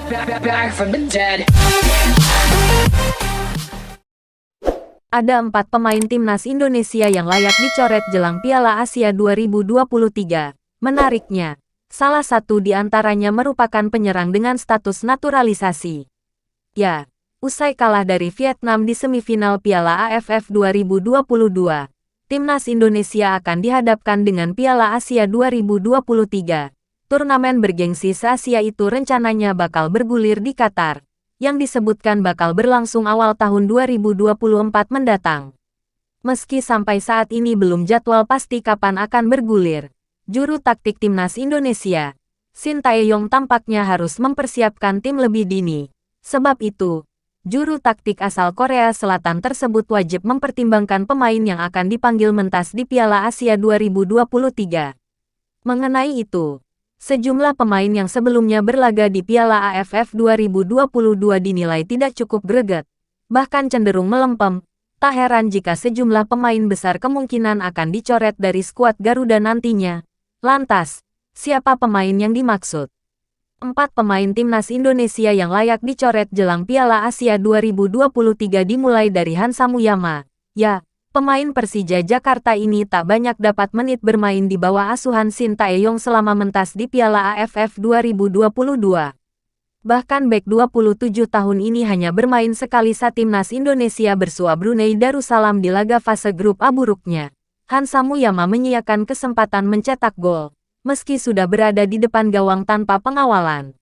Back from the dead. Ada 4 pemain timnas Indonesia yang layak dicoret jelang Piala Asia 2023. Menariknya, salah satu di antaranya merupakan penyerang dengan status naturalisasi. Ya, usai kalah dari Vietnam di semifinal Piala AFF 2022, timnas Indonesia akan dihadapkan dengan Piala Asia 2023. Turnamen bergengsi se-Asia itu rencananya bakal bergulir di Qatar, yang disebutkan bakal berlangsung awal tahun 2024 mendatang. Meski sampai saat ini belum jadwal pasti kapan akan bergulir, juru taktik timnas Indonesia, Shin Tae-yong tampaknya harus mempersiapkan tim lebih dini. Sebab itu, juru taktik asal Korea Selatan tersebut wajib mempertimbangkan pemain yang akan dipanggil mentas di Piala Asia 2023. Mengenai itu, sejumlah pemain yang sebelumnya berlaga di Piala AFF 2022 dinilai tidak cukup greget, bahkan cenderung melempem. Tak heran jika sejumlah pemain besar kemungkinan akan dicoret dari skuad Garuda nantinya. Lantas, siapa pemain yang dimaksud? 4 pemain timnas Indonesia yang layak dicoret jelang Piala Asia 2023 dimulai dari Hansa Muyama. Ya, pemain Persija Jakarta ini tak banyak dapat menit bermain di bawah asuhan Shin Tae-yong selama mentas di Piala AFF 2022. Bahkan bek 27 tahun ini hanya bermain sekali saat timnas Indonesia bersua Brunei Darussalam di laga fase grup A buruknya. Hansa Muyama menyiapkan kesempatan mencetak gol, meski sudah berada di depan gawang tanpa pengawalan.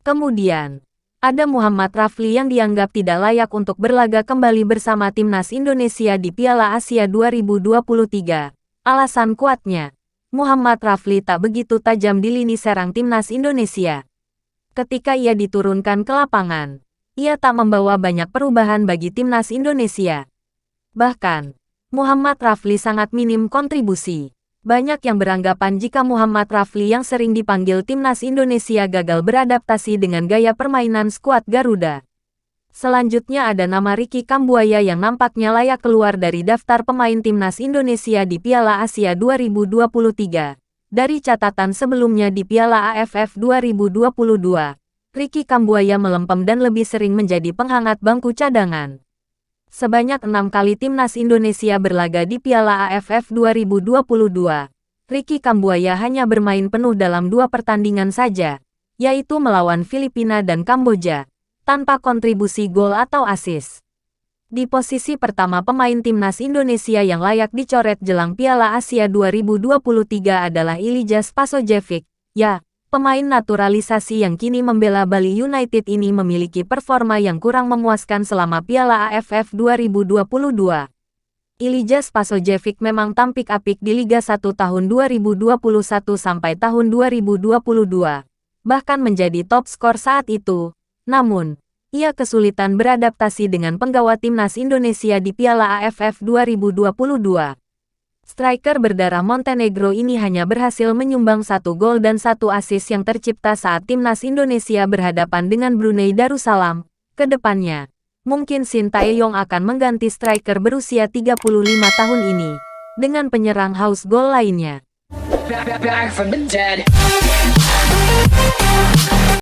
Kemudian, ada Muhammad Rafli yang dianggap tidak layak untuk berlaga kembali bersama timnas Indonesia di Piala Asia 2023. Alasan kuatnya, Muhammad Rafli tak begitu tajam di lini serang timnas Indonesia. Ketika ia diturunkan ke lapangan, ia tak membawa banyak perubahan bagi timnas Indonesia. Bahkan, Muhammad Rafli sangat minim kontribusi. Banyak yang beranggapan jika Muhammad Rafli yang sering dipanggil timnas Indonesia gagal beradaptasi dengan gaya permainan skuad Garuda. Selanjutnya ada nama Ricky Kambuaya yang nampaknya layak keluar dari daftar pemain timnas Indonesia di Piala Asia 2023. Dari catatan sebelumnya di Piala AFF 2022, Ricky Kambuaya melempem dan lebih sering menjadi penghangat bangku cadangan. Sebanyak 6 kali timnas Indonesia berlaga di Piala AFF 2022. Ricky Kambuaya hanya bermain penuh dalam 2 pertandingan saja, yaitu melawan Filipina dan Kamboja, tanpa kontribusi gol atau assist. Di posisi pertama pemain timnas Indonesia yang layak dicoret jelang Piala Asia 2023 adalah Ilija Spasojevic. Ya, pemain naturalisasi yang kini membela Bali United ini memiliki performa yang kurang memuaskan selama Piala AFF 2022. Ilija Spasojevic memang tampik-apik di Liga 1 tahun 2021 sampai tahun 2022, bahkan menjadi top skor saat itu. Namun, ia kesulitan beradaptasi dengan penggawa timnas Indonesia di Piala AFF 2022. Striker berdarah Montenegro ini hanya berhasil menyumbang 1 gol dan 1 assist yang tercipta saat timnas Indonesia berhadapan dengan Brunei Darussalam. Kedepannya, mungkin Shin Tae-yong akan mengganti striker berusia 35 tahun ini dengan penyerang haus gol lainnya. Back from the dead.